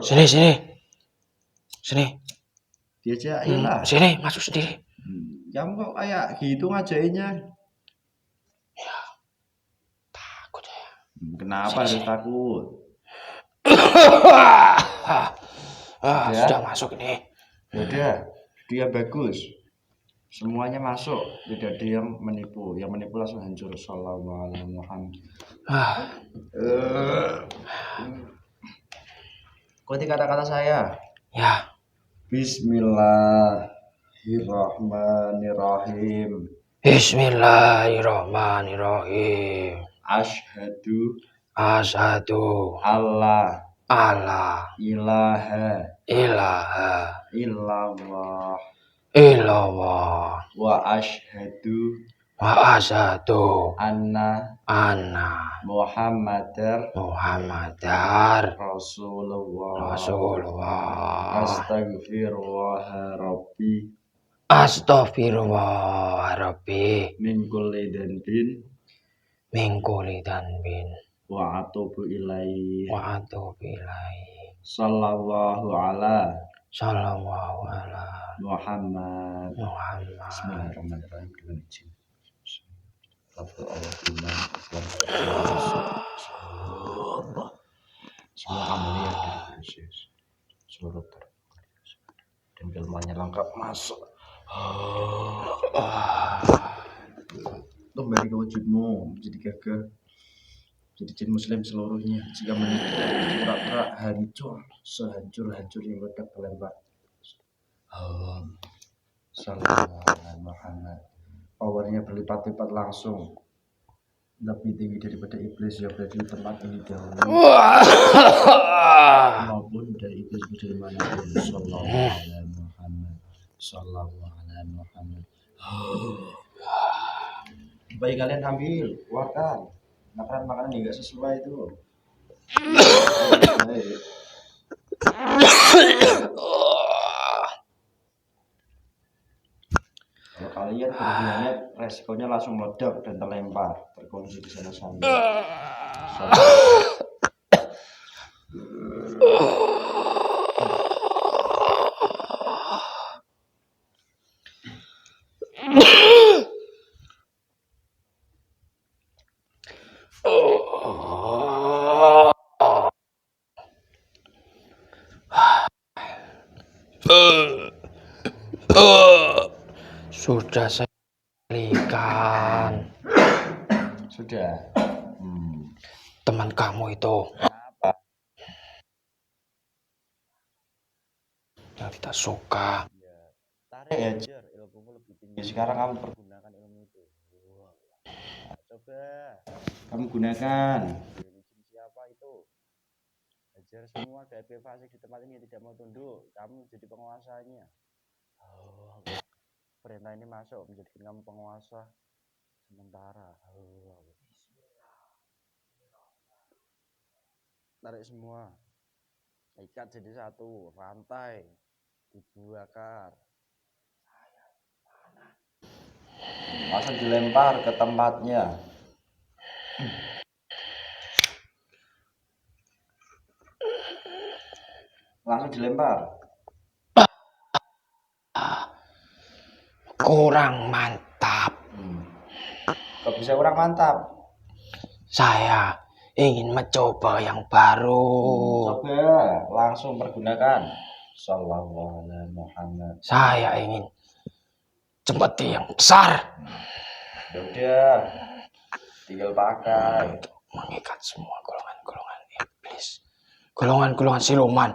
Sini. Diajai lah. Sini, masuk sendiri. Kamu kok kayak gitu ngajainya? Takut saya. Kenapa harus takut? Sudah masuk ini. Udah, dia bagus. Semuanya masuk, tidak ada yang menipu. Yang menipu langsung hancur. Sallallahu alaihi Muhammad. Ikuti kata-kata saya. Ya. Bismillahirrahmanirrahim. Bismillahirrahmanirrahim. Asyhadu Allah ilaha illallah illallah wa asyhadu anna Muhammadar Rasulullah. Astaghfirullah Rabbi min kulli danbin wa atubu ilaihi. Sallallahu ala Muhammad. Bismillahirrahmanirrahim. Dengan izin semua amalnya dari proses seluruh dan ilmunya lengkap masuk. Kembali ke wujudmu menjadi gagah, jadi jin muslim seluruhnya. Jika menikah pura-pura hancur sehancur-hancur yang ledak terlempar. Sallallahu alaihi Muhammad. Powernya berlipat-lipat langsung, lebih tinggi daripada iblis yang berada di tempat ini dahulu maupun dari iblis dari manapun. Sallallahu alaihi Muhammad. Sallallahu alaihi Muhammad. Baik, kalian ambil, keluarkan makanan yang nggak sesuai itu. Kalau kalian berniat, resikonya langsung meledak dan terlempar, terkunci di sana sana. Sudah saya belikan. Sudah. Teman kamu itu yang tidak suka. Tarik aja, ilmumu lebih tinggi. Sekarang kamu pergunakan ilmu itu. Coba kamu gunakan. Siapa itu? Ajar semua GP fasik di tempat ini tidak mau tunduk. Kamu jadi penguasanya. Perintah ini masuk menjadikan kamu penguasa sementara. Tarik semua, ikat jadi satu, rantai dibakar, langsung dilempar ke tempatnya. Langsung dilempar. Kurang mantap. Kok bisa kurang mantap? Saya ingin mencoba yang baru. Coba langsung pergunakan. Sallallahu alaihi Muhammad. Saya ingin seperti yang besar. Udah, tinggal pakai. Untuk mengikat semua golongan-golongan iblis, golongan-golongan siluman,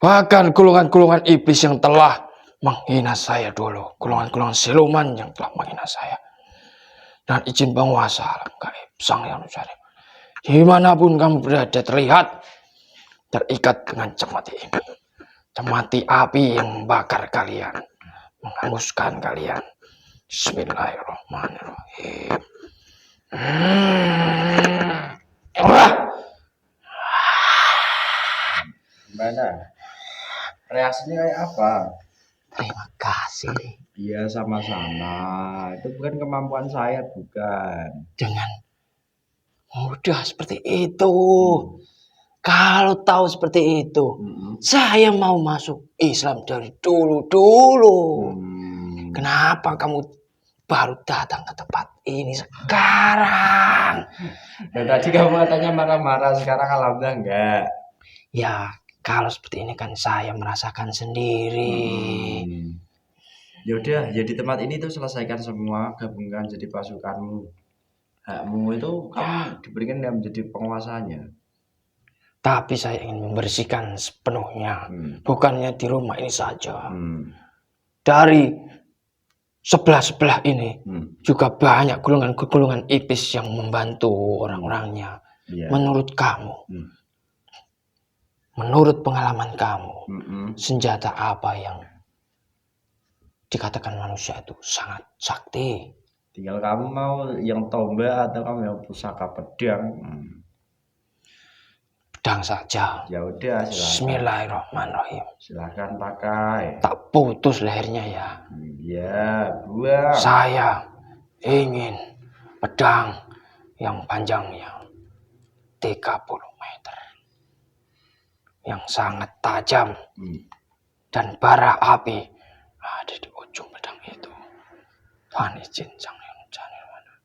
bahkan golongan-golongan iblis yang telah menghina saya dulu, golongan-golongan siluman yang telah menghina saya. Dan izin penguasa alam gaib Sang Hyang Nusantara, dimanapun kamu berada terlihat terikat dengan cemati ini. Cemati api yang membakar kalian, menghanguskan kalian. Bismillahirrahmanirrahim. Wah, Gimana? Reaksinya kayak apa? terima kasih. Iya sama-sama. Itu bukan kemampuan saya, bukan. Dengan mudah seperti itu. Kalau tahu seperti itu, saya mau masuk Islam dari dulu-dulu. Kenapa kamu baru datang ke tempat ini sekarang? Dan tadi kamu katanya marah-marah, sekarang alhamdulillah enggak. Ya, kalau seperti ini kan saya merasakan sendiri. Ya udah, ya di tempat ini tuh selesaikan semua, gabungkan jadi pasukanmu. Hakmu itu kamu diberikan yang menjadi penguasanya. Tapi saya ingin membersihkan sepenuhnya. Bukannya di rumah ini saja. Dari sebelah-sebelah ini juga banyak golongan-golongan iblis yang membantu orang-orangnya. Iya. Menurut kamu, menurut pengalaman kamu, senjata apa yang dikatakan manusia itu sangat sakti? Tinggal kamu mau yang tombak atau kamu yang pusaka pedang. Pedang saja. Ya udah, silakan. Bismillahirrahmanirrahim. Silakan pakai. Tak putus lehernya ya. Ya, buang. Saya ingin pedang yang panjangnya 30 meter. Yang sangat tajam. Dan bara api ada di ujung pedang itu. Tuhan izin Sang Hyang Nusantara.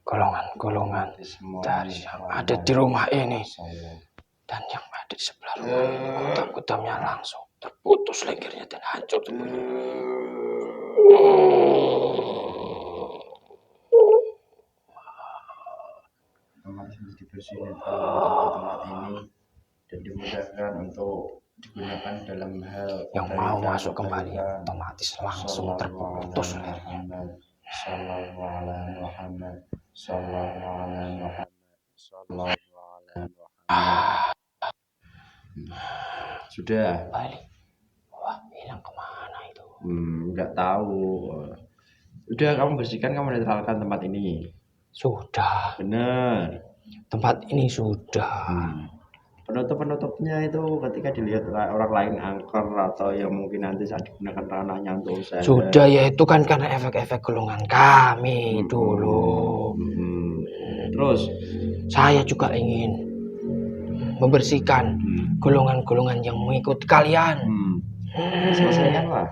Golongan-golongan dari yang ada di rumah ini dan yang ada di sebelah rumah, kudam-kudamnya langsung terputus lehernya dan hancur semuanya. Tempat ini dibersihin tempat ini dan dimudahkan untuk digunakan dalam hal Yang mau kebaikan, masuk kembali kebaikan. otomatis langsung terputus lehernya. Sallallahu alaihi Muhammad. Sallallahu alaihi Muhammad. Sallallahu alaihi Muhammad. Sudah. Balik. Wah, hilang kemana itu? Nggak tahu. Udah, kamu bersihkan, kamu netralkan tempat ini. Sudah. Bener. Tempat ini sudah. Penutup-penutupnya itu ketika dilihat orang lain angker atau yang mungkin nanti saat digunakan ranahnya untuk usaha. Sudah, ya itu kan karena efek-efek golongan kami dulu. Terus Saya juga ingin membersihkan golongan-golongan yang mengikuti kalian. selesaikanlah.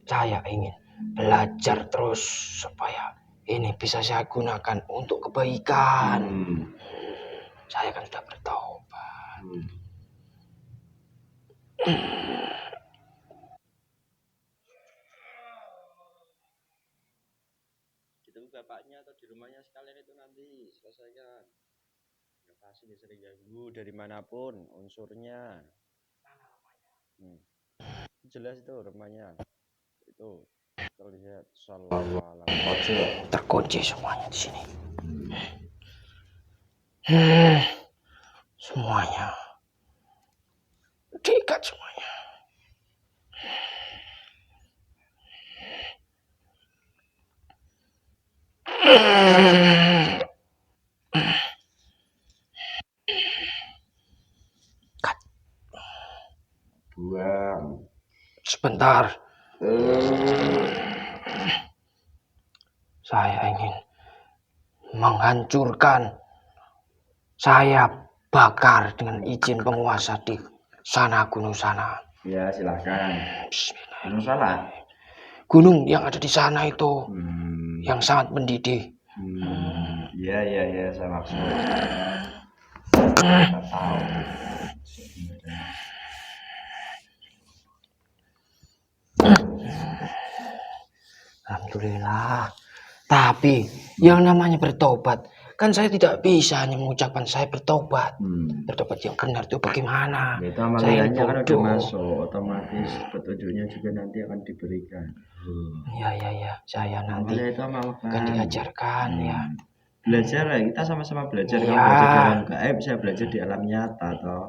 Saya ingin belajar terus supaya ini bisa saya gunakan untuk kebaikan. Saya kan sudah bertobat. Ketemu bapaknya atau di rumahnya sekalian itu nanti selesaikan. Nggak pasti sering ganggu dari manapun unsurnya. Jelas itu rumahnya. Itu terlihat sallallahu alaihi wasallam. Terkunci semuanya di sini. Semuanya diikat semuanya. Kat. Buang. Sebentar. Saya ingin menghancurkan. Saya bakar dengan izin penguasa di sana, gunung sana. Ya silahkan. Bismillah. Gunung salah. Gunung yang ada di sana itu yang sangat mendidih. Ya saya maksud. Kita tahu. Alhamdulillah. Tapi yang namanya bertobat Kan saya tidak bisa hanya mengucapkan saya bertobat. Hmm. Bertobat yang benar itu bagaimana? Ya, itu Saya amaliannya kan udah bodoh. masuk, otomatis petunjuknya juga nanti akan diberikan. Ya, saya nanti Amalia itu amalkan. akan diajarkan ya. Belajar lah, kita sama-sama belajar. Kamu Iya. belajar di alam gaib, saya belajar di alam nyata toh.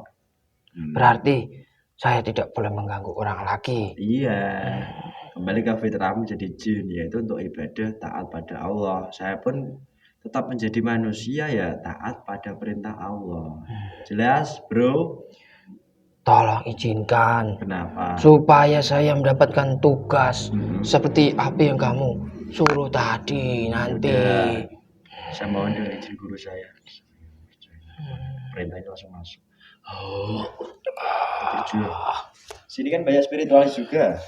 Berarti saya tidak boleh mengganggu orang lagi. Iya, kembali ke fitrahmu jadi jin, yaitu untuk ibadah taat pada Allah. Saya pun tetap menjadi manusia ya taat pada perintah Allah. Jelas bro? Tolong izinkan Kenapa? supaya saya mendapatkan tugas seperti apa yang kamu suruh tadi nanti. Udah. Saya mohon dengan izin guru saya. Perintahnya langsung masuk. Tujuh. Sini kan banyak spiritualis juga.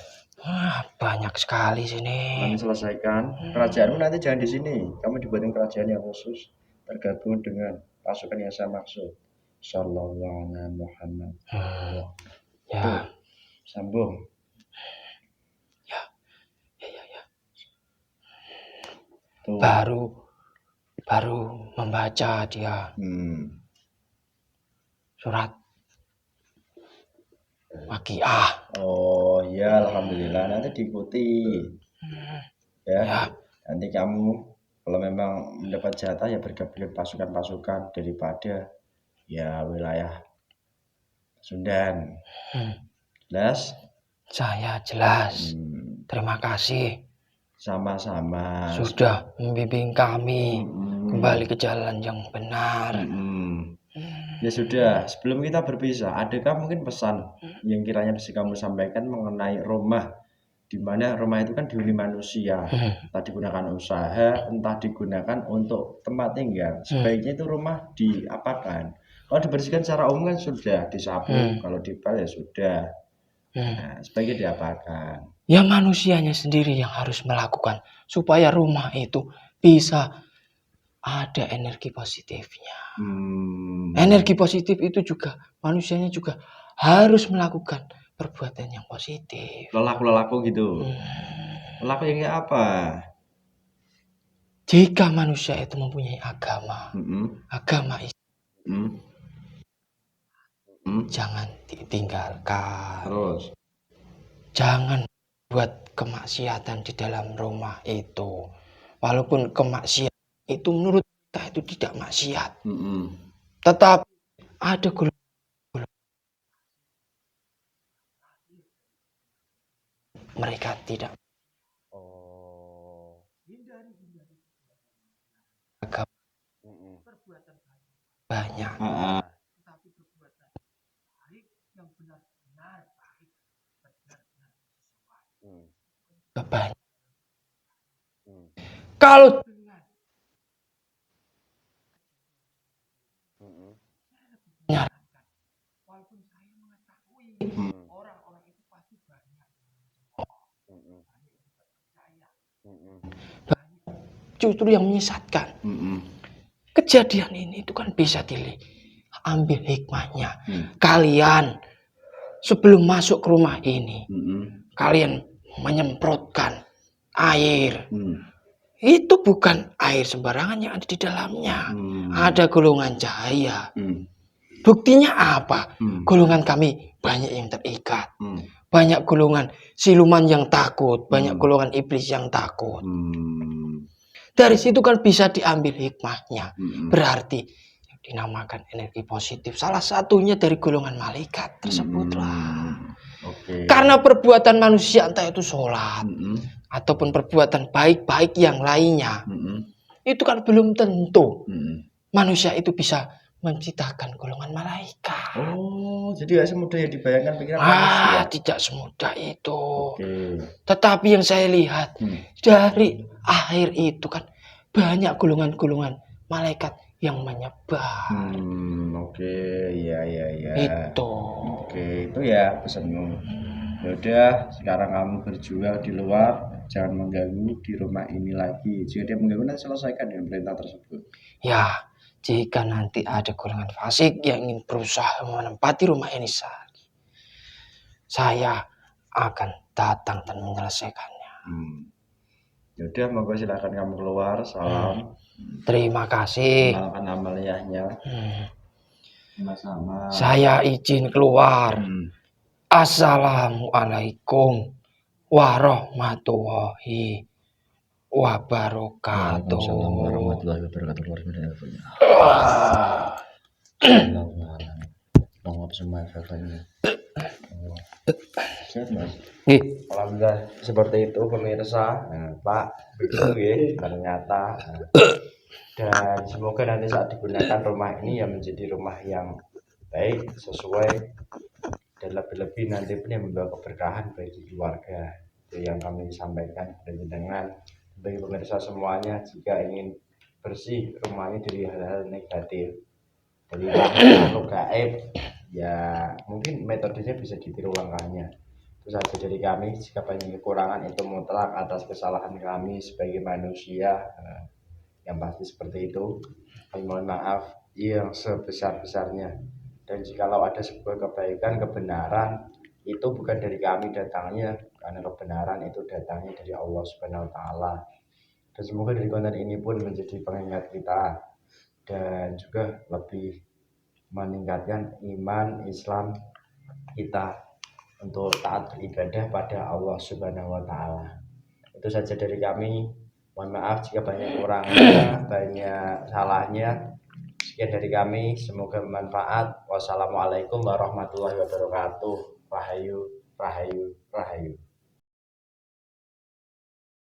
Banyak sekali sini. Kami selesaikan. Kerajaanmu nanti jangan di sini. Kamu dibuatin kerajaan yang khusus tergabung dengan pasukan yang saya maksud. Sallallahu alaihi Muhammad. Ya, Sambung. ya. Tuh. Baru membaca dia surat Waqiah. Oh iya, alhamdulillah nanti diikuti. Ya. Ya. Nanti kamu kalau memang mendapat jatah ya bergabung pasukan-pasukan daripada ya wilayah Sundan. Jelas? Saya jelas. Terima kasih Sama-sama. sudah membimbing kami kembali ke jalan yang benar. Ya sudah, sebelum kita berpisah, adakah mungkin pesan yang kiranya bisa kamu sampaikan mengenai rumah, di mana rumah itu kan dihuni manusia, entah digunakan usaha, entah digunakan untuk tempat tinggal. Sebaiknya itu rumah diapakan? Kalau dibersihkan secara umum kan sudah disapu, kalau dipel ya sudah. Nah, sebaiknya diapakan? Ya manusianya sendiri yang harus melakukan supaya rumah itu bisa ada energi positifnya. Energi positif itu juga manusianya juga harus melakukan perbuatan yang positif. Lelaku gitu. Lelaku yang kayak apa? Jika manusia itu mempunyai agama, agama jangan ditinggalkan. Terus? Jangan buat kemaksiatan di dalam rumah itu. Walaupun kemaksiatan itu menurut kita itu tidak maksiat. Tetap ada golongan mereka tidak agama banyak. Banyak. Kalau orang-orang itu pasti banyak. Justru yang menyesatkan. Kejadian ini itu kan bisa diambil hikmahnya. Kalian sebelum masuk ke rumah ini, kalian menyemprotkan air. Itu bukan air sembarangan yang ada di dalamnya. Ada golongan cahaya. Buktinya apa? Golongan kami banyak yang terikat. Banyak golongan siluman yang takut. Banyak golongan iblis yang takut. Dari situ kan bisa diambil hikmahnya. Berarti yang dinamakan energi positif salah satunya dari golongan malaikat tersebutlah. Karena perbuatan manusia entah itu sholat ataupun perbuatan baik-baik yang lainnya, itu kan belum tentu manusia itu bisa menciptakan golongan malaikat. Oh, jadi gak semudah yang dibayangkan pikiran manusia. Tidak semudah itu. Tetapi yang saya lihat dari akhir itu kan banyak golongan-golongan malaikat yang menyebar. Iya. Itu. Itu ya pesanmu. Yaudah, sekarang kamu berjuang di luar, jangan mengganggu di rumah ini lagi. Jika dia mengganggu, nanti selesaikan dengan perintah tersebut. Ya, jika nanti ada golongan fasik yang ingin berusaha menempati rumah ini, saya akan datang dan menyelesaikannya. Yaudah, monggo silakan kamu keluar. Salam. Terima kasih. Amalkan amaliyahnya. Sama-sama. Saya izin keluar. Assalamualaikum warahmatullahi wabarakatuh. Waalaikumsalam warahmatullahi wabarakatuh. Ngomong semua katanya. Nggih. Alhamdulillah seperti itu pemirsa. Pak, begitu ya ternyata. Dan semoga nanti saat digunakan rumah ini ya menjadi rumah yang baik, sesuai, dan lebih-lebih nanti pun yang membawa keberkahan bagi keluarga. Itu yang kami sampaikan dengan bagi pemirsa semuanya, jika ingin bersih rumahnya dari hal-hal negatif, dari makhluk gaib, ya mungkin metodenya bisa ditiru langkahnya. Itu saja dari kami. Jika banyak kekurangan itu mutlak atas kesalahan kami sebagai manusia, yang pasti seperti itu. Kami mohon maaf yang sebesar-besarnya. Dan jikalau ada sebuah kebaikan, kebenaran, itu bukan dari kami datangnya, karena kebenaran itu datangnya dari Allah Subhanahu wa taala. Dan semoga dari konten ini pun menjadi pengingat kita dan juga lebih meningkatkan iman Islam kita untuk taat beribadah pada Allah Subhanahu wa taala. Itu saja dari kami. Mohon maaf jika banyak kurangnya, banyak salahnya. Sekian dari kami, semoga bermanfaat. Wassalamualaikum warahmatullahi wabarakatuh. Rahayu, rahayu, rahayu.